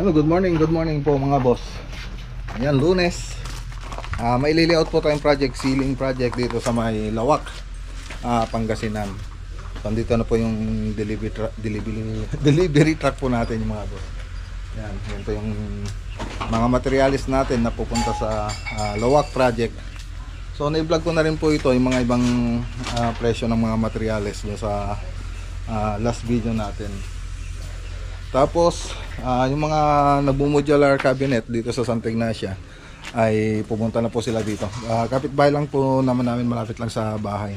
Hello, good morning po mga boss. Ayan, Lunes. May layout po tayong project, ceiling project dito sa may Lawak, Pangasinan. So, dito na po yung delivery truck po natin yung mga boss. Yan po yung mga materialis natin na pupunta sa Lawak project. So, na-vlog ko na rin po ito yung mga ibang presyo ng mga materialis doon sa last video natin. Tapos yung mga nagmo-modular cabinet dito sa Santa Ignacia ay pumunta na po sila dito. Kapitbahay lang po naman namin, malapit lang sa bahay.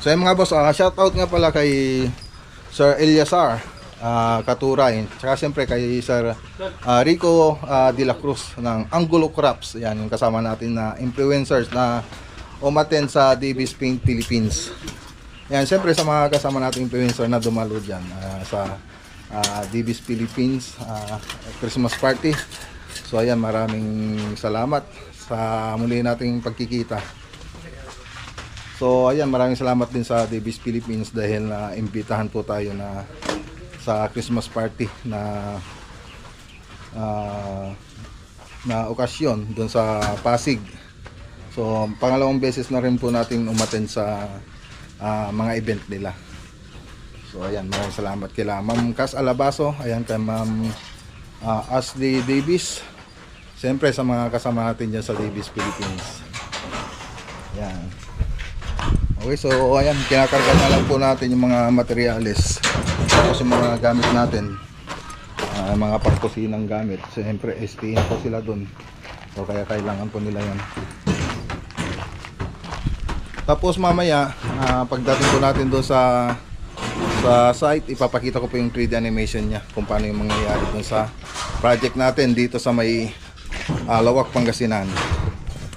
So yung mga boss, shoutout nga pala kay Sir Eliazar Katuray, tsaka siyempre kay Sir Rico De La Cruz ng Angulo Crops. Yan yung kasama natin na influencers na umattend sa DB's Paint Philippines. Yan, siyempre sa mga kasama nating influencer na dumalo dyan sa DB's Philippines Christmas party. So ayan, maraming salamat sa muli nating pagkikita. So ayan, maraming salamat din sa DB's Philippines dahil imbitahan po tayo na sa Christmas party na okasyon doon sa Pasig. So pangalawang beses na rin po natin umattend sa mga event nila. So ayan, maraming salamat kila Ma'am Cas Alabaso, ayan kay Ma'am Ashley Davis, siyempre sa mga kasama natin dyan sa DB's Philippines. Ayan. Okay, so ayan, kinakarga na lang po natin yung mga materials, tapos yung mga gamit natin, mga pangkusinang gamit. Siyempre STN po sila dun, so kaya kailangan po nila yan. Tapos mamaya pagdating po natin doon sa site, ipapakita ko po yung 3D animation niya kung paano yung mangyayari doon sa project natin dito sa may Lawak, Pangasinan.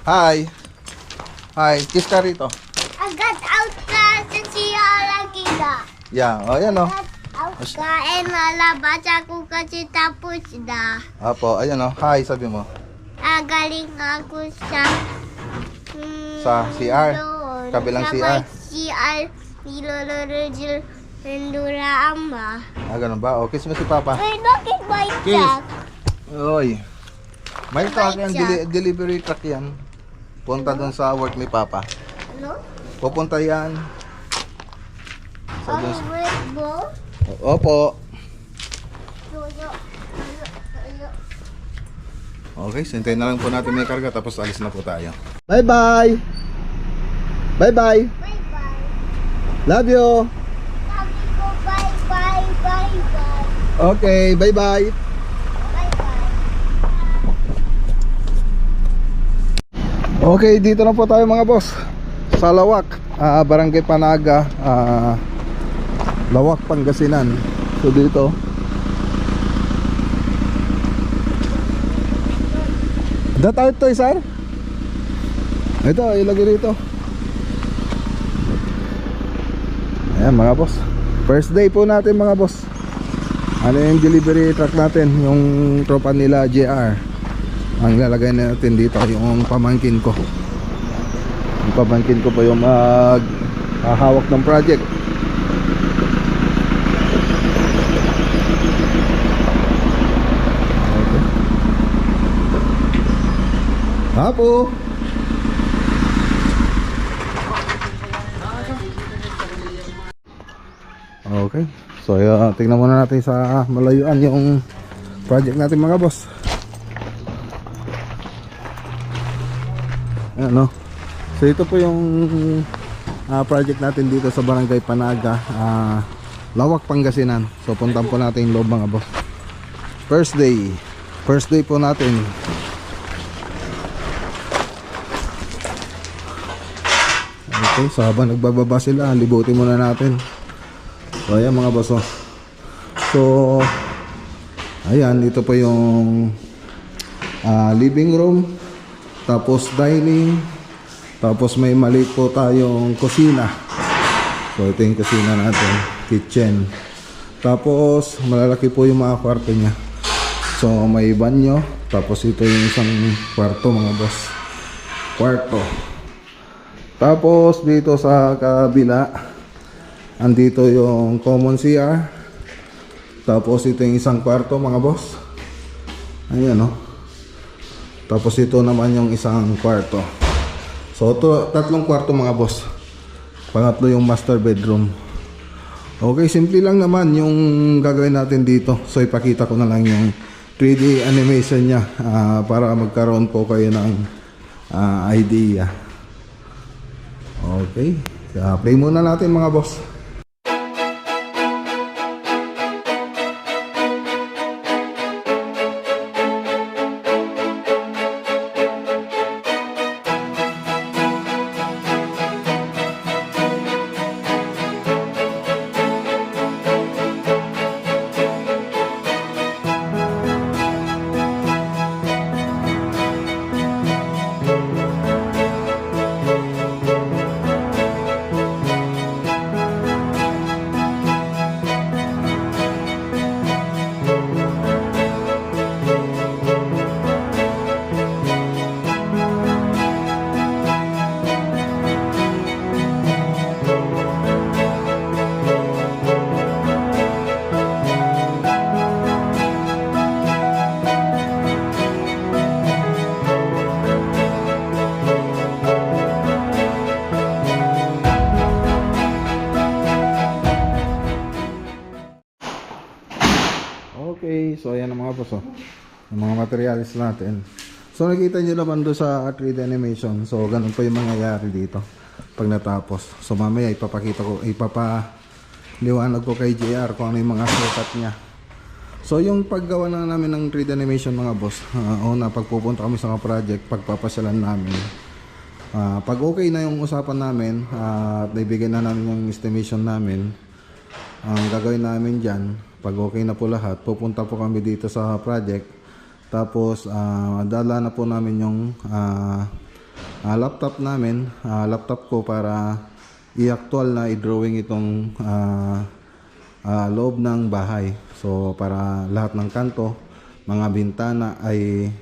Hi! Hi! Kiss ka rito. I got out sa siya lagi na. Yeah, o yan o. Kain lalabas ako kasi tapos na. Apo, ayan o. Hi, sabi mo. Galing ako Sa CR? Kabilang CR? CR ni Lolo Rogel Endura Amba. Ganun ba? O, kiss mo si Papa. Ay, bakit may Kiss! jack? Oy! May truck yan, delivery truck yan. Punta doon sa work ni Papa. Ano? Pupunta yan. Sa dun sa... Rainbow? Opo. Lolo. Okay, sintayin na lang po natin may karga tapos alis na po tayo. Bye bye! Bye bye! Bye-bye. Love you! Sabi ko bye-bye, bye-bye. Okay, bye bye! Bye-bye. Okay, dito na po tayo mga boss sa Lawak, Barangay Panaga, Lawak, Pangasinan. So dito that out to, sir? Ito, ilagay rito. Ayan mga boss, first day po natin mga boss. Ano yung delivery truck natin, yung tropa nila JR. Ang lalagay natin dito yung pamangkin ko. Yung pamangkin ko po yung hawak ng project. Okay. Hapo. Okay. So tingnan muna natin sa malayuan yung project natin mga boss. Ayan, no? So ito po yung project natin dito sa Barangay Panaga, Lawak, Pangasinan. So puntan po natin yung loob mga boss. First day po natin. Okay, so habang nagbababa sila, libutin muna natin. So ayan mga boss, oh. So ayan, ito po yung living room, tapos dining, tapos may maliit po tayong kusina. So ito yung kusina natin, kitchen. Tapos malalaki po yung mga kwarto nya. So may banyo, tapos ito yung isang kwarto mga boss, kwarto. Tapos dito sa kabila, andito yung common CR. Tapos ito yung isang kwarto mga boss. Ayan, oh. Tapos ito naman yung isang kwarto. So, tatlong kwarto mga boss. Pangatlo yung master bedroom. Okay, simple lang naman yung gagawin natin dito. So, ipakita ko na lang yung 3D animation niya para magkaroon po kayo ng idea. Okay, play muna natin mga boss. Okay, so ayan ang mga boss, oh. Yung mga materials natin. So nakita nyo naman doon sa 3D animation. So ganun pa yung mangyayari dito pag natapos. So mamaya ipapakita ko, ipapaliwanag ko kay JR kung ano yung mga sukat niya. So yung paggawa na namin ng 3D animation mga boss, una pagpupunta kami sa mga project, pagpapasyalan namin, pag okay na yung usapan namin at naibigay na namin yung estimation namin, ang gagawin namin dyan, pag okay na po lahat, pupunta po kami dito sa project. Tapos dala na po namin yung laptop namin, laptop ko, para i-actual na i-drawing itong loob ng bahay. So para lahat ng kanto, mga bintana ay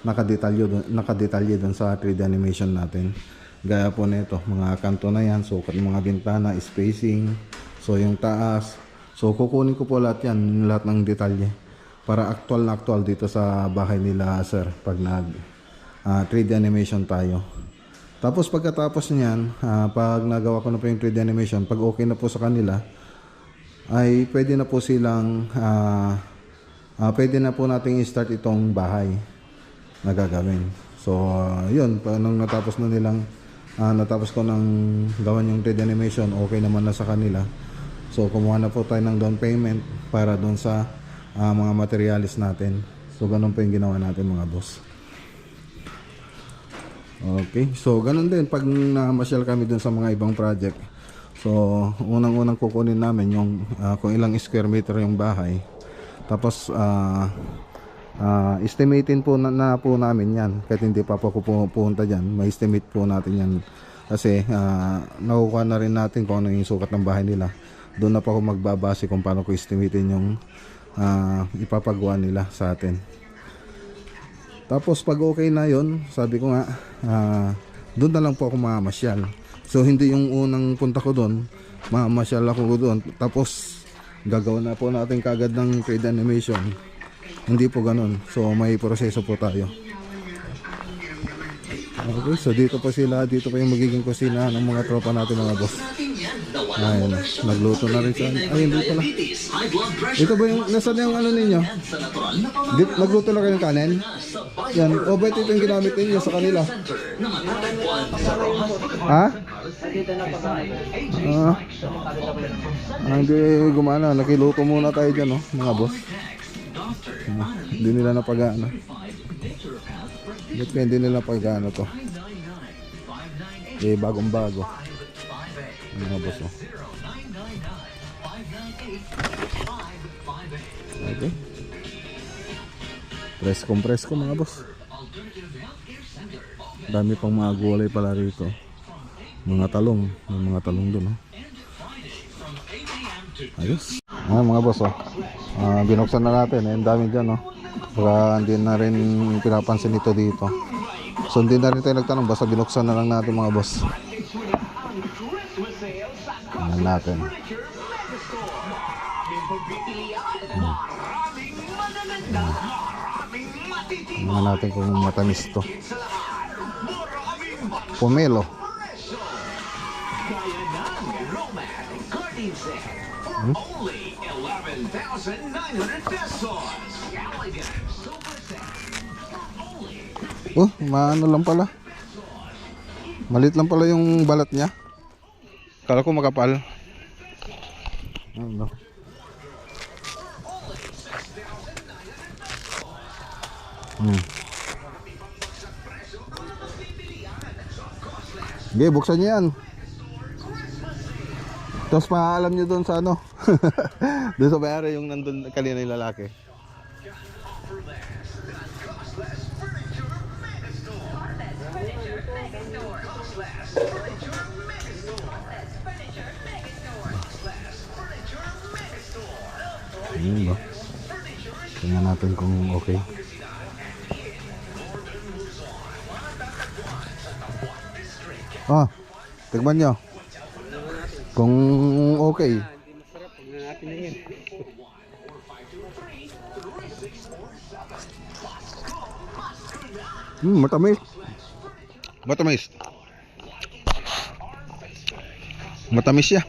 nakadetalye dun sa 3D animation natin. Gaya po nito, mga kanto na yan, sukat ng mga bintana, spacing, so yung taas. So kukunin ko po lahat yan, lahat ng detalye, para actual na actual dito sa bahay nila sir pag nag 3D animation tayo. Tapos pagkatapos niyan, pag nagawa ko na po yung 3D animation, pag okay na po sa kanila, ay pwede na po silang pwede na po nating i-start itong bahay na gagawin. So yun, nung natapos ko ng gawan yung 3D animation, okay naman na sa kanila. So kumuha na po tayo ng down payment para doon sa mga materials natin. So ganun po yung ginawa natin mga boss. Okay, so ganun din pag namasyal kami doon sa mga ibang project. So unang-unang kukunin namin yung kung ilang square meter yung bahay. Tapos estimatein po na po namin yan. Kahit hindi pa po ako pupunta dyan, may estimate po natin yan. Kasi nakukuha na rin natin kung ano yung sukat ng bahay nila. Doon na po ako magbabase kung paano ko estimatein yung ipapagawa nila sa atin. Tapos pag okay na yon, sabi ko nga, doon na lang po ako mamamasyal. So hindi yung unang punta ko doon, mamamasyal ako doon, tapos gagawin na po natin kagad ng 3D animation. Hindi po ganun. So may proseso po tayo. Okay, so dito po yung magiging kusina ng mga tropa natin mga boss. Ayun, nagluto na rin siya. Ayun, dito pala. Ito ba yung, nasaan yung ano ninyo? Nagluto na kayo ng kanin? Yan, o ba't ito yung ginamit ninyo sa kanila? Ha? Hindi gumana, nakiluto muna tayo dyan, oh, mga boss. Hindi nila napag-ano. Hindi nila napag-ano to. Eh, bagong-bago. Mga boss, oh. Okay. Presko mga boss. Dami pang mga gulay pala rito. Mga talong. May mga talong dun, oh. Ayos. Mga boss, oh. Binuksan na natin. Ang dami dyan, oh. Baka hindi na rin pinapansin ito dito. So hindi na rin tayo nagtanong. Basta binuksan na lang natin mga boss. Tingnan natin. Tingnan natin kung matamis to. Pomelo. Only 11,900 pesos. Oh, maano lang pala. Malit lang pala yung balat niya. Kala ko makapal. Ano? Sige, buksan niyo yan. Tapos paalam nyo doon sa ano. Doon sa bayari yung nandun kanina yung lalaki. Ayun ba? Tingnan natin kung okay. Ah, tignan nyo kung okay. Matamis. Matamis. Matamis siya.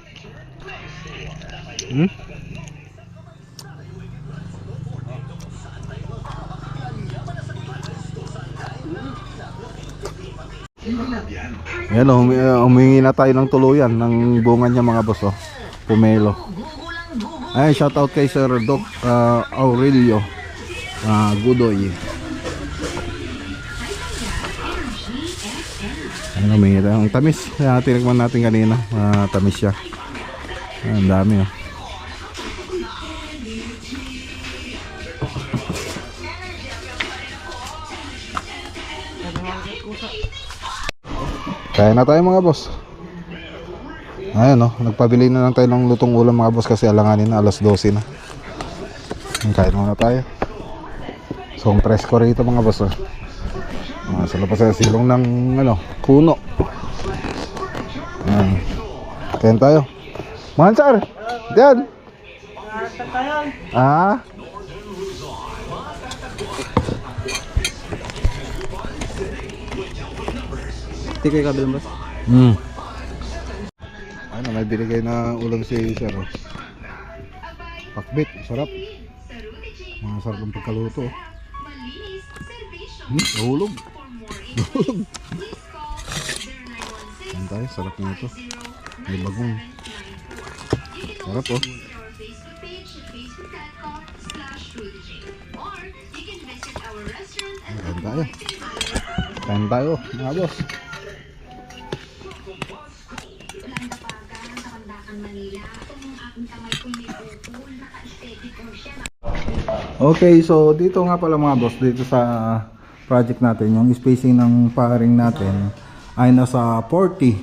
Ayan o, humingi na tayo ng tuluyan ng bunga niya mga boss oh. Pomelo. Ay, shout out kay Sir Doc Aurelio Gudoy. Ano, humingi tayo. Ang tamis. Tinigman natin kanina. Tamis siya. Ang dami oh. Kaya na tayo mga boss. Ayan o, nagpabili na lang tayo ng lutong ulam mga boss kasi alanganin na, alas 12 na. Kain muna tayo. So ang presko rito mga boss oh. Sa labas sa silong ng ano, puno. Ayan. Kain tayo. Mahansar! Diyan! Ah? Hindi kayo kabilang boss? Ano, may binigay na ulam si Sir oh. Pakbit, sarap. Masarap ang pagkaluto. Nahulog. Nahulog. Yan tayo, sarap na ito. May bagong. Sarap oh. Kain tayo. Kain tayo mga boss. Okay, so dito nga pala mga boss, dito sa project natin, yung spacing ng paring natin ay nasa 40.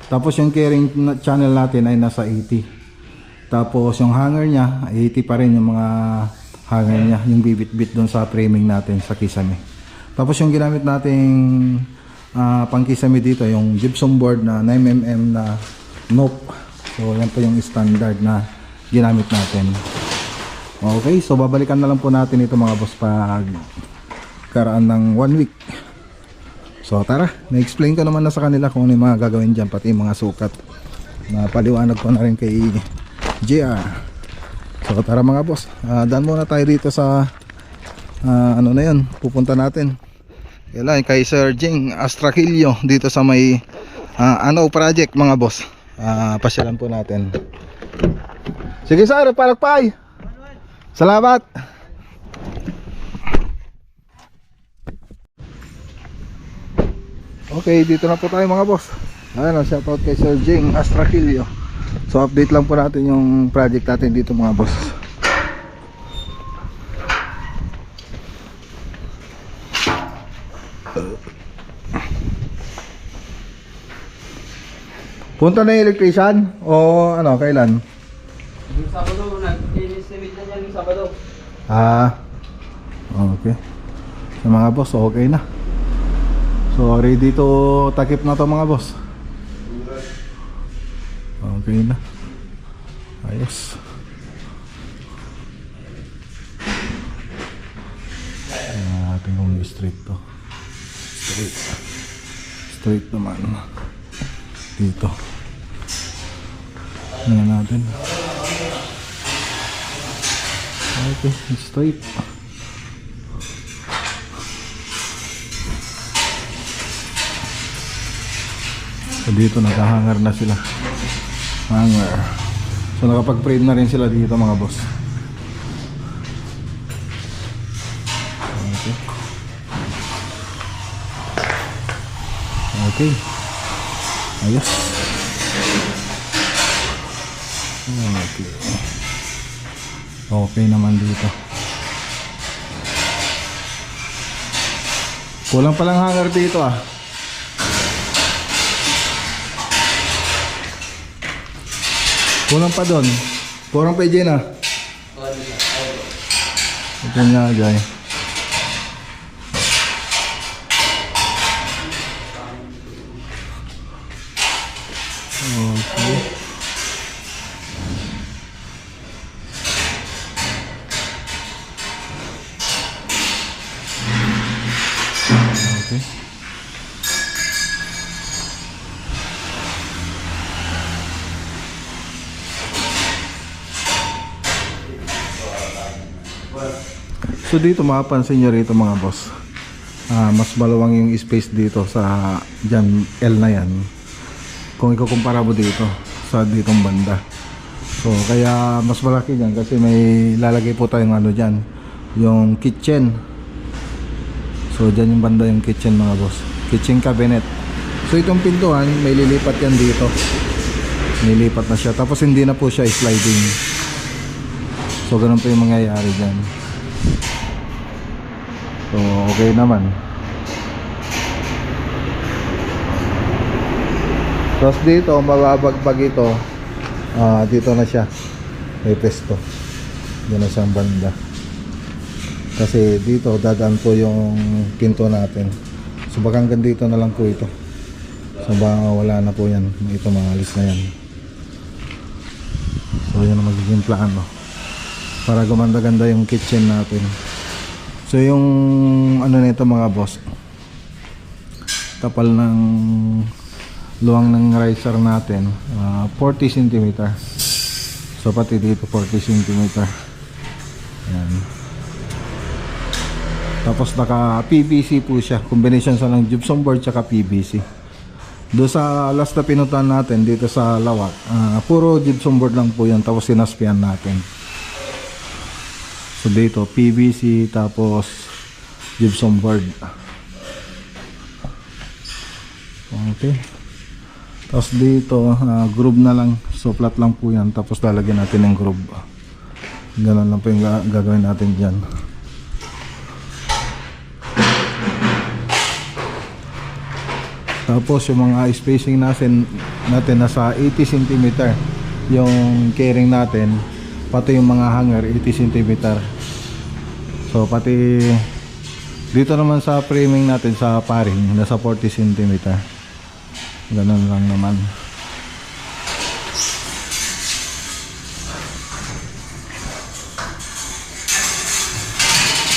Tapos yung carrying channel natin ay nasa 80. Tapos yung hanger niya, 80 pa rin yung mga hanger niya, yung bibit-bit doon sa framing natin sa kisame. Tapos yung ginamit nating pang kisame dito, yung gypsum board na 9mm na nope. So yan po yung standard na ginamit natin. Okay, so babalikan na lang po natin ito mga boss pag karaan ng 1 week. So tara, na-explain ko naman na sa kanila kung ano yung mga gagawin dyan, pati yung mga sukat. Napaliwanag ko na rin kay JR. So tara mga boss, daan muna tayo dito sa ano na yun, pupunta natin. Kailan kay Sir Jing Astraquillo dito sa may ano project mga boss. Pasyalan po natin. Sige sir, palakpay. Salamat. Okay, dito na po tayo mga boss. Ayan, shoutout kay Sir Jing Astraquillo. So update lang po natin yung project natin dito mga boss. Punta na yung electrician o ano, kailan? Yung Sabado, nag-estimate na niya yung Sabado. Okay. So mga boss, okay na. So ready to takip na to mga boss. Okay na. Ayos. natin kung straight to. Straight naman. Dito. Tingnan natin. Okay, straight. So dito nakahangar na sila. Hanger. So nakapag-frame na rin sila dito mga boss. Okay. Okay. Ayos. Okay. Okay naman dito. Kulang palang hanger dito ah. Kulang pa doon. Kurang pa dyan ah. Ito nga dyan. Okay. Okay. So dito mapapansin nyo rito mga boss, mas maluwang yung space dito sa dyan L na yan kung ikukumpara mo dito sa ditong banda. So kaya mas malaki dyan kasi may lalagay po tayong ano dyan, yung kitchen. So dyan yung banda yung kitchen mga boss, kitchen cabinet. So itong pintuan may lilipat yan dito, nilipat na siya, tapos hindi na po siya sliding. So ganun po yung mangyayari dyan. So okay naman. Tapos dito mababagbag ito, dito na siya may pesto. Diyan na siyang banda. Kasi dito dadaan po yung pinto natin. So baka hanggang dito na lang po ito. So baka wala na po yan. Ito maalis na yan. So yan ang magiging plano para gumanda-ganda yung kitchen natin. So yung ano nito mga boss, tapal ng luwang ng riser natin 40 cm. So pati dito 40 cm. Yan. Tapos naka PVC po siya, combination sa ng gypsum board tsaka PVC. Do sa last na pinutan natin dito sa Lawak, puro gypsum board lang po yan, tapos sinaspian natin. So dito PVC tapos gypsum board. Okay. Tapos dito groove na lang, so flat lang po yan, tapos lalagyan natin ng groove. Ganun lang po yung gagawin natin dyan. Tapos yung mga spacing natin nasa 80 cm yung carrying natin, pati yung mga hanger 80 cm. So pati dito naman sa framing natin sa paring nasa 40 cm. Ganun lang naman.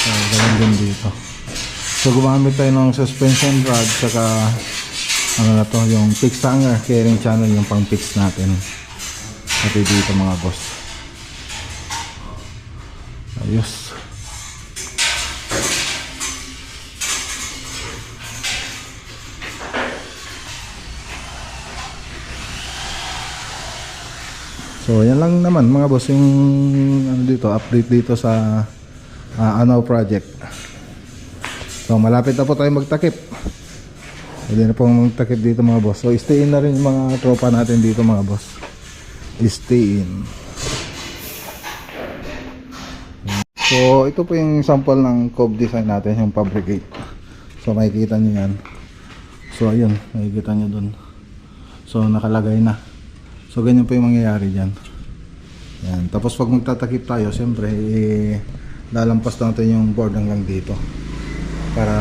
So ganun din dito. So gumamit tayo ng suspension rod saka ano na to, yung fixed hanger carrying channel, yung pang fix natin. Pati dito mga boss. Ayos. So yan lang naman mga boss yung ano dito, update dito sa Anaw project. So malapit na po tayo magtakip. Pwede na pong magtakip dito mga boss. So stay in na rin yung mga tropa natin dito mga boss. Stay in. So ito po yung sample ng cove design natin, yung fabricate. So makikita nyo yan. So ayun, makikita nyo dun. So nakalagay na. So ganyan po yung mangyayari dyan. Yan. Tapos pag magtatakip tayo, siyempre lalampas natin yung board hanggang dito para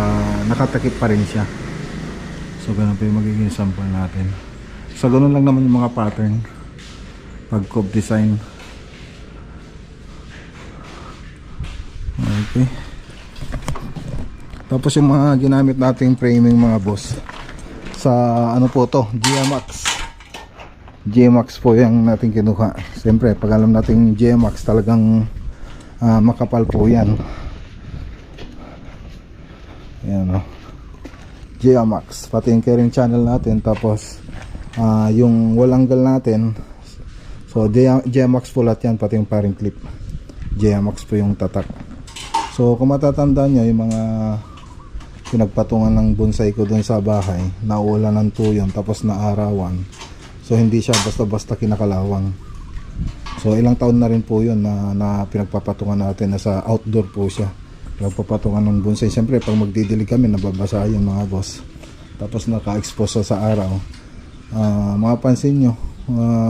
nakatakip pa rin siya. So ganun po yung magiging sample natin. So ganun lang naman yung mga pattern pag cove design. Okay. Tapos yung mga ginamit nating framing mga boss, sa ano po to, GMAX po yung natin kinuha. Siyempre pag alam natin GMAX, talagang makapal po yan. Ayan o, GMAX, pati yung carrying channel natin. Tapos yung wall angle natin, so GMAX po lahat yan, pati yung paring clip GMAX po yung tatak. So kung matatandaan nyo, yung mga pinagpatungan ng bonsai ko dun sa bahay, nauulan ng tuyon tapos naarawan, so hindi siya basta-basta kinakalawang. So ilang taon na rin po yun na pinagpapatungan natin, na sa outdoor po siya pinagpapatungan ng bonsai. Siyempre pag magdidilig kami, nababasa yun mga boss, tapos naka-expose sa araw. Mapapansin nyo,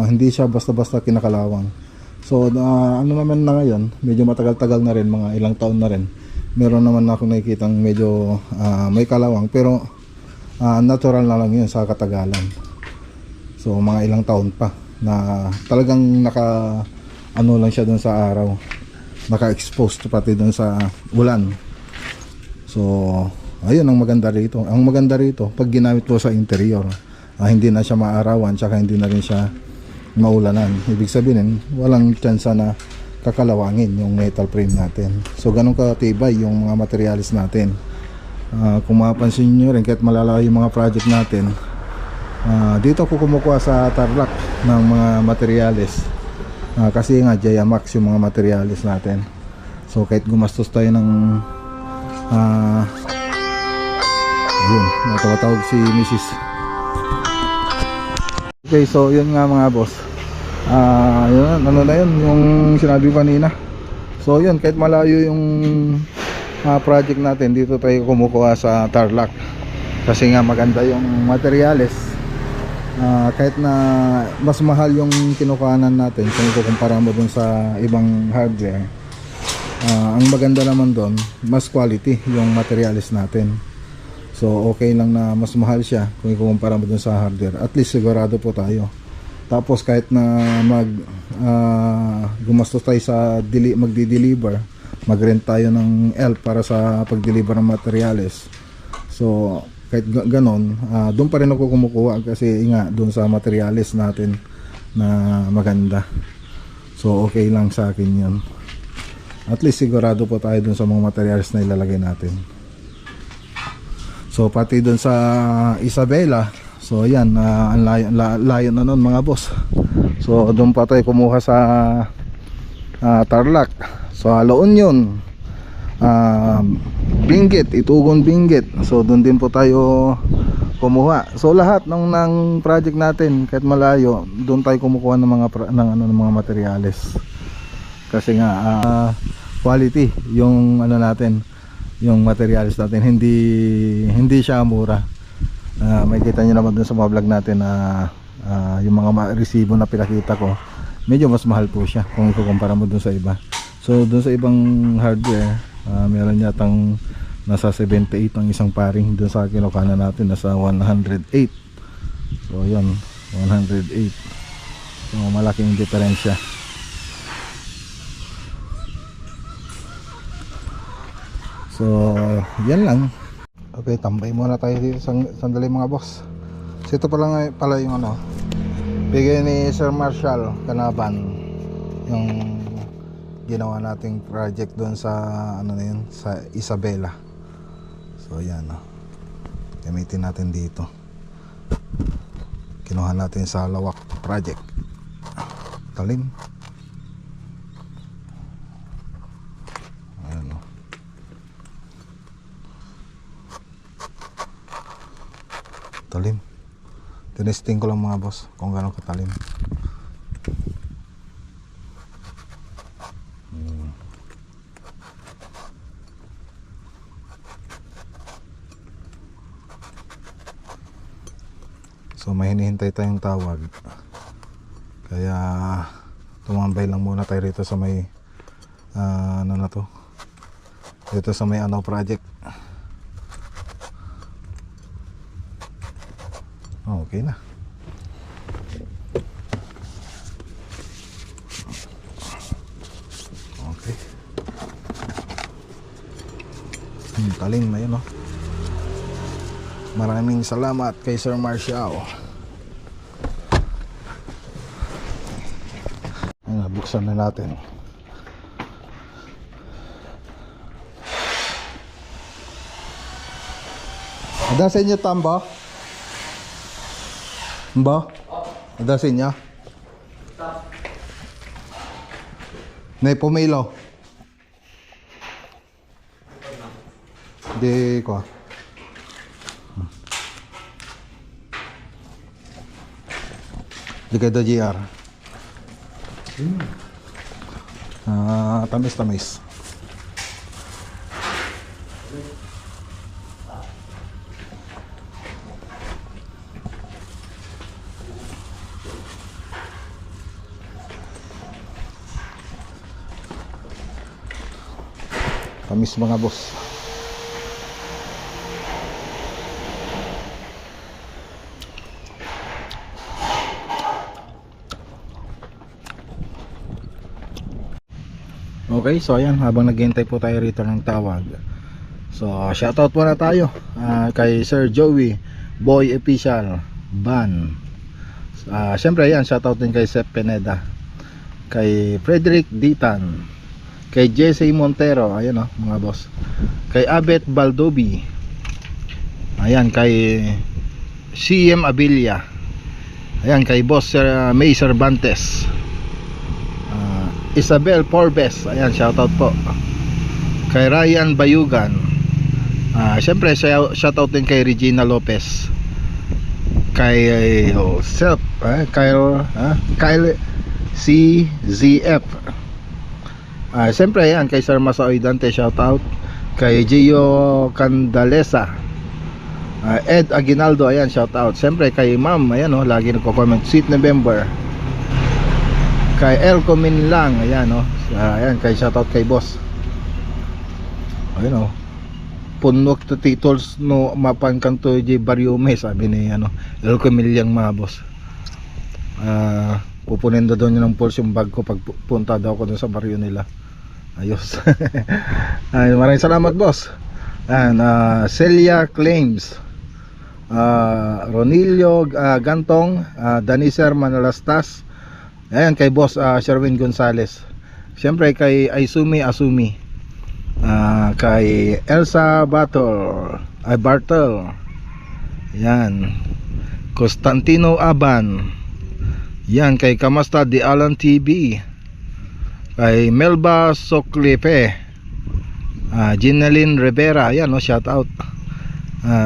hindi siya basta-basta kinakalawang. So ano naman na ngayon, medyo matagal-tagal na rin, mga ilang taon na rin, meron naman ako nakikitang medyo may kalawang, pero natural na lang yun sa katagalan. So mga ilang taon pa na talagang naka ano lang siya dun sa araw, naka-exposed pati dun sa ulan. So ayun ang maganda rito. Ang maganda rito pag ginamit po sa interior, hindi na siya maarawan, tsaka hindi na rin siya maulanan. Ibig sabihin walang tsansa na kakalawangin yung metal frame natin. So ganun katibay yung mga materials natin. Kung mapapansin nyo rin, kahit malalayo yung mga project natin, dito ako kumukuha sa Tarlac ng mga materials, kasi nga GMAX yung mga materials natin. So kahit gumastos tayo ng ayun, natawag si Mrs. Okay, so yun nga mga boss, yun, ano na yun yung sinabi ko kanina. So yun, kahit malayo yung project natin, dito tayo kumukuha sa Tarlac kasi nga maganda yung materials. Kahit na mas mahal yung kinukuhanan natin kung ikukumpara mo dun sa ibang hardware, ang maganda naman dun, mas quality yung materials natin. So okay lang na mas mahal siya kung ikukumpara mo dun sa hardware. At least sigurado po tayo. Tapos kahit na gumastos tayo sa magdi-deliver, mag-rent tayo ng elf para sa pag-deliver ng materials. So kahit ganon, doon pa rin ako kumukuha kasi nga doon sa materials natin na maganda. So okay lang sa akin yun. At least sigurado po tayo doon sa mga materials na ilalagay natin. So pati doon sa Isabela, so yan, ang layo na nun mga boss. So doon pa tayo kumuha sa Tarlac. So haloon yun, Benguet, Itugon Benguet. So doon din po tayo kumuha. So lahat ng project natin, kahit malayo, doon tayo kumukuha ng mga materials. Kasi nga quality yung ano natin, yung materials natin, hindi siya mura. May kita nyo naman dun sa mga vlog natin na yung mga resibo na pinakita ko, medyo mas mahal po siya kung ikukumpara mo dun sa iba. So dun sa ibang hardware, meron yatang nasa 78 ang isang paring. Dun sa kinukuha natin nasa 108. So yun, 108. So malaking diferensya. So yan lang. Okay, tambay muna tayo dito sandali mga boss. So ito pala yung ano, bigay ni Sir Marshall Canaban, yung ginawa nating project doon sa ano na yun, sa Isabela. So yan, gamitin natin dito. Kinuha natin sa Lawak project. Talim. Ayan, talim. Tinesting ko lang mga boss kung gano'ng katalim. So may hinihintay tayong tawag, kaya tumambay lang muna tayo rito sa may ano na to, dito sa may ano project. Okay na. Okay. Talim na yun, no? Maraming salamat kay Sir Marcial. Ayun, buksan na natin. Ada sa inyo tamba? Ba? Ada sa inyo? Nay pumilo. Di ko. Di kayo GR. Tamis. Tamis mga boss. Okay, so ayan, habang naghihintay po tayo rito ng tawag. So, shoutout muna tayo kay Sir Joey Boy Official Ban. Siyempre ayan, shoutout din kay Sep Pineda, kay Frederick Ditan, kay Jesse Montero, ayan o mga boss, kay Abet Baldobi, ayan, kay CM Abilia, ayan, kay Boss May Cervantes, Isabel Forbes, ayan, shoutout po, kay Ryan Bayugan, syempre shoutout din kay Regina Lopez, kay Kyle CZF, siyempre ayan, kay Sir Masaoy Dante, shoutout, kay Gio Candalesa, Ed Aguinaldo, ayan, shoutout, siyempre kay Ma'am, ayan o, lagi nagko-comment, Sweet November, kay Elco Minlang, ayan o, ayan, kay shoutout kay Boss, ayan o, punok to titles no mapan kanto di Bariume, sabi ni ano Elco Minlang mga boss. Pupunin daw niya ng pulse yung bag ko pag punta daw ko dun sa baryo nila. Ayos. Ay, maraming salamat boss. And Celia Claims, Ronilio Gantong, Daniser Manalastas, ayan, kay boss Sherwin Gonzales, siyempre kay Aizumi Asumi, kay Elsa Bartel, yan, Constantino Aban, yan, kay Kamasta di Alan TV, kay Melba Soclipe, Ginaline Rivera, yan, no, shout out,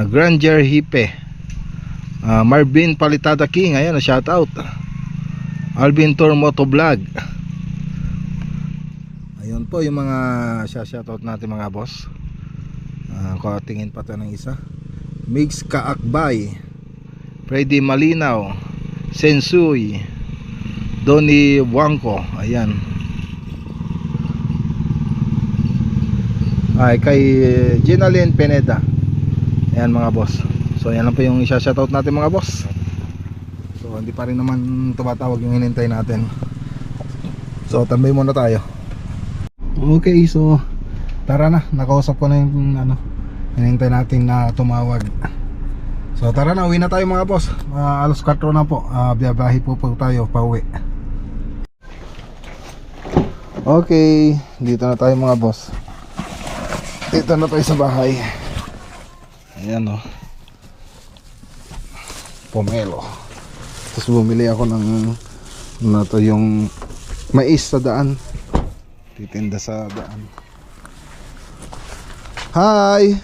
Granger Hipe, Marvin Palitada King, ayan, no, shout out, Alvin Tour Motovlog. Ayun po yung mga shoutout natin mga boss. Tingin pa tayo ng isa. Mix Kaakbay, Freddy Malinaw, Sensuy, Donny Wangko, ayan. Ay, kay Ginaline Pineda, ayan mga boss. So yan lang po yung shoutout natin mga boss. So hindi pa rin naman tumatawag yung hinintay natin. So tambay muna tayo. Okay, so tara na, nakausap ko na yung ano, hinintay natin na tumawag. So tara na, uwi na tayo mga boss. Alas 4 na po, biyabahe po tayo pauwi. Okay, dito na tayo mga boss. Dito na tayo sa bahay. Ayan o, pomelo. Tapos bumili ako ng to yung mais sa daan, titinda sa daan. Hi!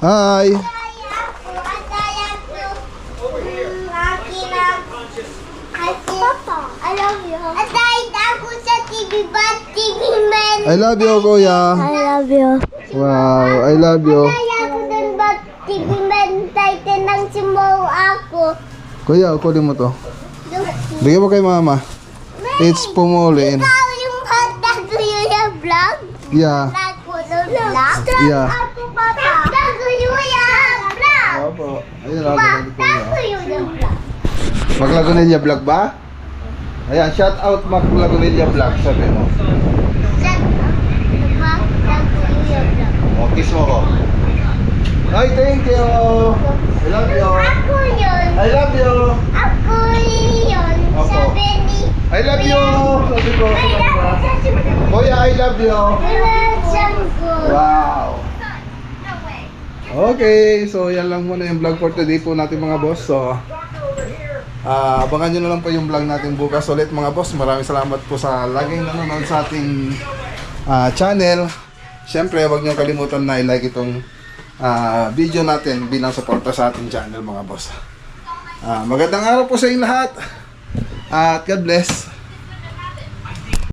Hi! Papa, I love you. Atay ako sa TV but TV man. I love you, kuya. I love you. Wow, I love you. Atay ako dun but TV man. Tay tenang simaw ako. Kuya, kunin mo to. Bigyan mo kay mama. It's pumuli. Ikaw yung hotdog ko yung vlog? Yeah. Vlog ko yung vlog? Yeah. Ako papa. Hotdog ko yung vlog. Opo. Ayun ako. Hotdog ko yung vlog. Maglagonilla vlog ba? Ayan, shout out Maglagonilla vlog, sabi mo. Hotdog ko yung vlog. Kiss mo ko. Ay, thank you. I love you. Ako yun. I love you. Ako yun. Opo. Sabi ni... I love you. Sabi ko. Ay, sabi mo. Kuya, I love you. Relasan ko. Wow. Okay, so yan lang muna yung vlog for today po natin mga boss. So, abangan nyo na lang po yung vlog natin bukas ulit mga boss. Maraming salamat po sa laging nanonood sa ating channel. Siyempre, huwag nyo kalimutan na i-like itong video natin bilang suporta sa ating channel mga boss. Magandang araw po sa inyong lahat. At God bless.